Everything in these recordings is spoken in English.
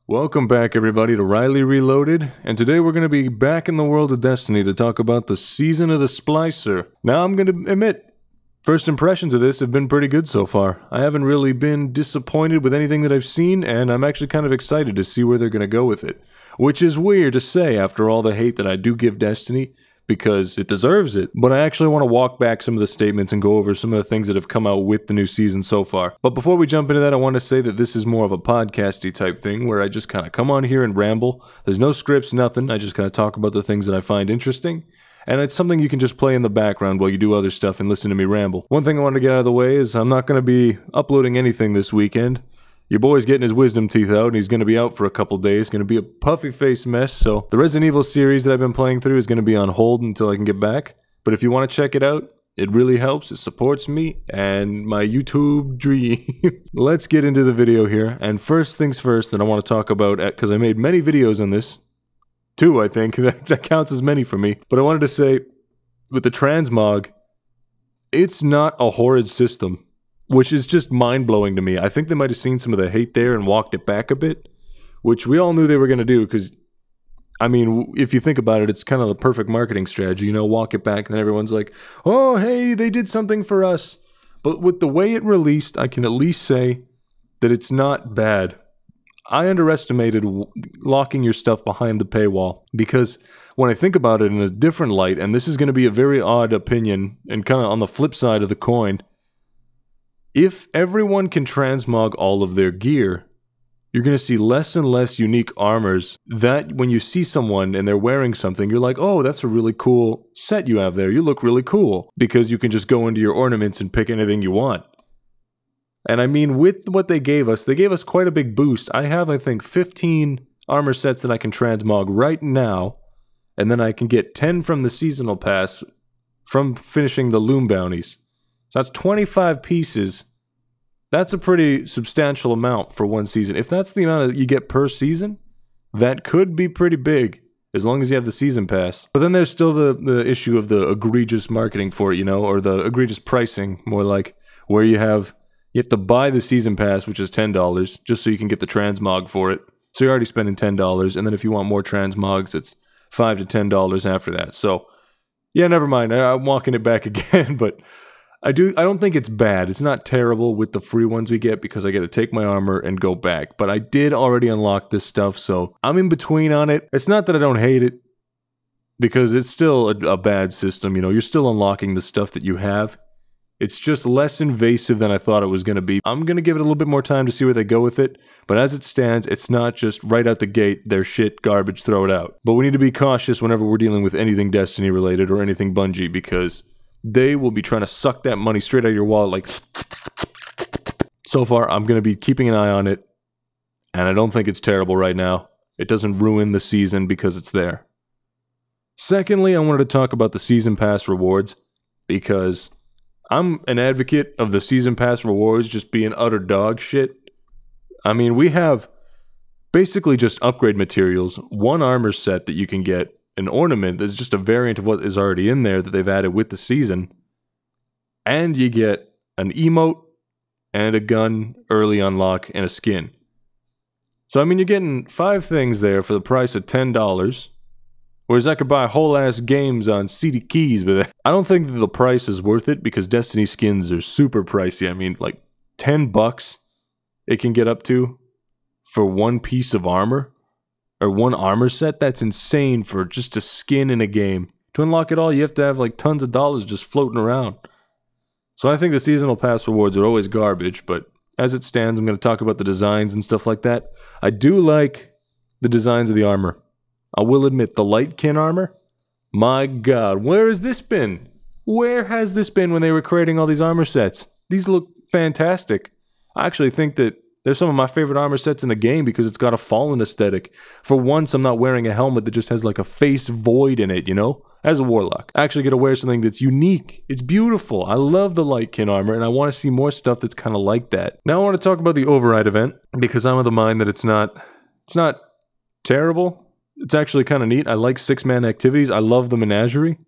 Welcome back, everybody, to Riley Reloaded, and today we're going to be back in the world of Destiny to talk about the season of the Splicer. Now, I'm going to admit, first impressions of this have been pretty good so far. I haven't really been disappointed with anything that I've seen, and I'm actually kind of excited to see where they're going to go with it. Which is weird to say after all the hate that I do give Destiny, because it deserves it, but I actually want to walk back some of the statements and go over some of the things that have come out with the new season so far. But before we jump into that, I want to say that this is more of a podcasty type thing where I just kind of come on here and ramble. There's no scripts, nothing. I just kind of talk about the things that I find interesting. And it's something you can just play in the background while you do other stuff and listen to me ramble. One thing I want to get out of the way is I'm not going to be uploading anything this weekend. Your boy's getting his wisdom teeth out, and he's going to be out for a couple days. Going to be a puffy-faced mess, so the Resident Evil series that I've been playing through is going to be on hold until I can get back. But if you want to check it out, it really helps. It supports me and my YouTube dream. Let's get into the video here. And first things first that I want to talk about, because I made many videos on this. 2, I think. That counts as many for me. But I wanted to say, with the transmog, it's not a horrid system. Which is just mind-blowing to me. I think they might have seen some of the hate there and walked it back a bit, which we all knew they were going to do because, I mean, if you think about it, it's kind of the perfect marketing strategy, you know, walk it back and then everyone's like, oh, hey, they did something for us. But with the way it released, I can at least say that it's not bad. I underestimated locking your stuff behind the paywall because when I think about it in a different light, and this is going to be a very odd opinion and kind of on the flip side of the coin, if everyone can transmog all of their gear, you're going to see less and less unique armors that when you see someone and they're wearing something, you're like, oh, that's a really cool set you have there. You look really cool. Because you can just go into your ornaments and pick anything you want. And I mean, with what they gave us quite a big boost. I have, I think, 15 armor sets that I can transmog right now. And then I can get 10 from the seasonal pass from finishing the loom bounties. So that's 25 pieces. That's a pretty substantial amount for one season. If that's the amount that you get per season, that could be pretty big, as long as you have the season pass. But then there's still the issue of the egregious marketing for it, you know, or the egregious pricing, more like where you have to buy the season pass, which is $10, just so you can get the transmog for it. So you're already spending $10, and then if you want more transmogs, it's $5 to $10 after that. So, yeah, never mind. I'm walking it back again, but I don't think it's bad. It's not terrible with the free ones we get because I get to take my armor and go back. But I did already unlock this stuff, so I'm in between on it. It's not that I don't hate it because it's still a bad system. You know, you're still unlocking the stuff that you have. It's just less invasive than I thought it was going to be. I'm going to give it a little bit more time to see where they go with it. But as it stands, it's not just right out the gate, they're shit, garbage, throw it out. But we need to be cautious whenever we're dealing with anything Destiny related or anything Bungie because they will be trying to suck that money straight out of your wallet like... So far, I'm going to be keeping an eye on it, and I don't think it's terrible right now. It doesn't ruin the season because it's there. Secondly, I wanted to talk about the Season Pass rewards, because I'm an advocate of the Season Pass rewards just being utter dog shit. I mean, we have basically just upgrade materials, one armor set that you can get, an ornament that's just a variant of what is already in there that they've added with the season. And you get an emote and a gun early unlock and a skin. So, I mean, you're getting 5 things there for the price of $10. Whereas I could buy whole ass games on CD keys with it. I don't think that the price is worth it because Destiny skins are super pricey. I mean, like $10 it can get up to for one piece of armor. Or one armor set, that's insane for just a skin in a game. To unlock it all, you have to have like tons of dollars just floating around. So I think the seasonal pass rewards are always garbage, but as it stands, I'm going to talk about the designs and stuff like that. I do like the designs of the armor. I will admit, the Lightkin armor, my god, where has this been? Where has this been when they were creating all these armor sets? These look fantastic. I actually think that they're some of my favorite armor sets in the game because it's got a fallen aesthetic. For once, I'm not wearing a helmet that just has like a face void in it, you know? As a warlock. I actually get to wear something that's unique. It's beautiful. I love the Lightkin armor, and I want to see more stuff that's kind of like that. Now I want to talk about the Override event, because I'm of the mind that it's not terrible. It's actually kind of neat. I like 6-man activities. I love the menagerie.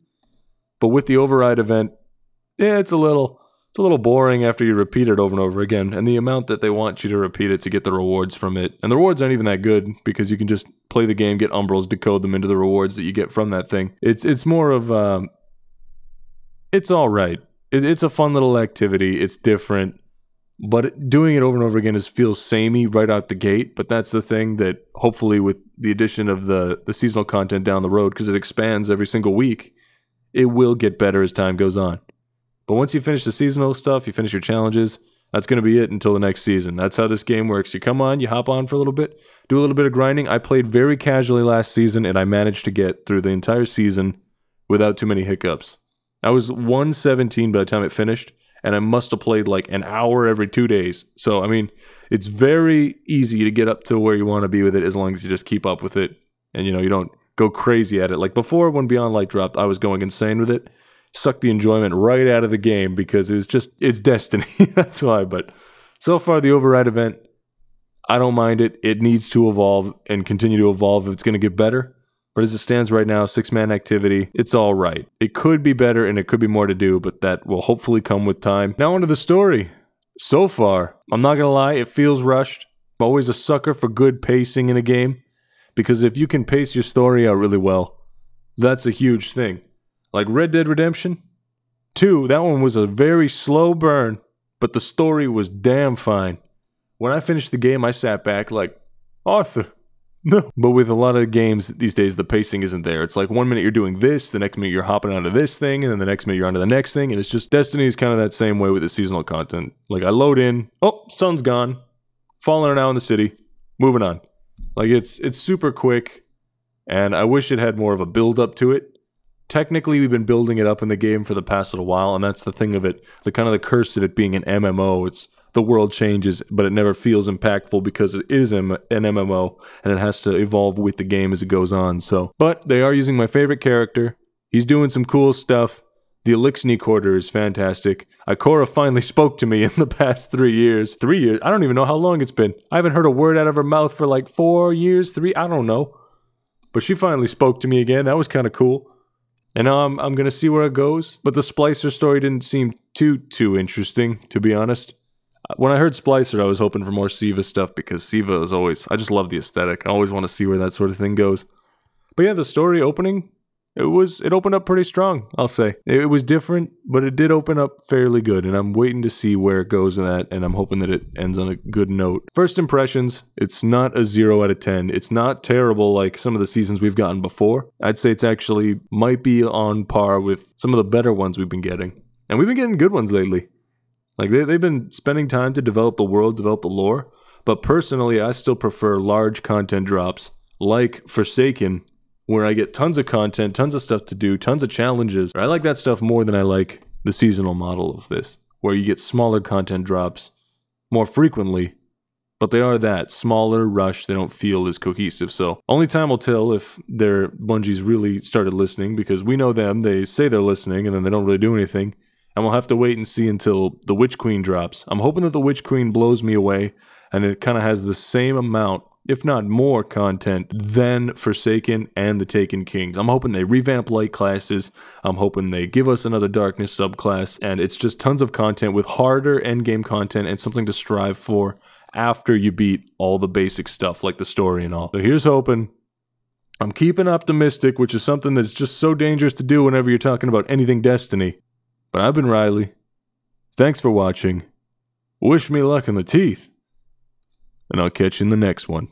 But with the Override event, yeah, it's a little it's a little boring after you repeat it over and over again, and the amount that they want you to repeat it to get the rewards from it. And the rewards aren't even that good because you can just play the game, get umbrals, decode them into the rewards that you get from that thing. It's more of it's all right. It's a fun little activity. It's different, but doing it over and over again feels samey right out the gate. But that's the thing that hopefully with the addition of the seasonal content down the road, because it expands every single week, it will get better as time goes on. But once you finish the seasonal stuff, you finish your challenges, that's going to be it until the next season. That's how this game works. You come on, you hop on for a little bit, do a little bit of grinding. I played very casually last season, and I managed to get through the entire season without too many hiccups. I was 117 by the time it finished, and I must have played like an hour every 2 days. So, I mean, it's very easy to get up to where you want to be with it as long as you just keep up with it and, you don't go crazy at it. Like before, when Beyond Light dropped, I was going insane with it. Sucked the enjoyment right out of the game because it's Destiny. That's why. But so far, the Override event, I don't mind it. It needs to evolve and continue to evolve if it's going to get better. But as it stands right now, 6-man activity, it's all right. It could be better and it could be more to do, but that will hopefully come with time. Now onto the story. So far, I'm not going to lie, it feels rushed. I'm always a sucker for good pacing in a game, because if you can pace your story out really well, that's a huge thing. Like Red Dead Redemption 2, that one was a very slow burn, but the story was damn fine. When I finished the game, I sat back like, Arthur, no. But with a lot of games these days, the pacing isn't there. It's like 1 minute you're doing this, the next minute you're hopping onto this thing, and then the next minute you're onto the next thing, and it's just, Destiny is kind of that same way with the seasonal content. Like I load in, oh, sun's gone, falling now in the city, moving on. Like it's super quick, and I wish it had more of a build up to it. Technically, we've been building it up in the game for the past little while, and that's the thing of it, the kind of the curse of it being an MMO. It's the world changes, but it never feels impactful because it is an MMO, and it has to evolve with the game as it goes on. So, but they are using my favorite character. He's doing some cool stuff. The Elixir Quarter is fantastic. Ikora finally spoke to me in the past 3 years. 3 years? I don't even know how long it's been. I haven't heard a word out of her mouth for like 4 years, 3, I don't know. But she finally spoke to me again. That was kind of cool. And now I'm going to see where it goes. But the Splicer story didn't seem too interesting, to be honest. When I heard Splicer, I was hoping for more Siva stuff because Siva is always... I just love the aesthetic. I always want to see where that sort of thing goes. But yeah, the story opening, it opened up pretty strong, I'll say. It was different, but it did open up fairly good. And I'm waiting to see where it goes with that. And I'm hoping that it ends on a good note. First impressions, it's not a 0 out of 10. It's not terrible like some of the seasons we've gotten before. I'd say it's actually might be on par with some of the better ones we've been getting. And we've been getting good ones lately. Like, they've been spending time to develop the world, develop the lore. But personally, I still prefer large content drops like Forsaken, where I get tons of content, tons of stuff to do, tons of challenges. I like that stuff more than I like the seasonal model of this, where you get smaller content drops more frequently, but they are that smaller rush. They don't feel as cohesive. So only time will tell if Bungie's really started listening, because we know them. They say they're listening and then they don't really do anything. And we'll have to wait and see until the Witch Queen drops. I'm hoping that the Witch Queen blows me away and it kind of has the same amount, if not more, content than Forsaken and the Taken Kings. I'm hoping they revamp light classes. I'm hoping they give us another darkness subclass. And it's just tons of content with harder endgame content and something to strive for after you beat all the basic stuff like the story and all. So here's hoping. I'm keeping optimistic, which is something that's just so dangerous to do whenever you're talking about anything Destiny. But I've been Riley. Thanks for watching. Wish me luck in the teeth. And I'll catch you in the next one.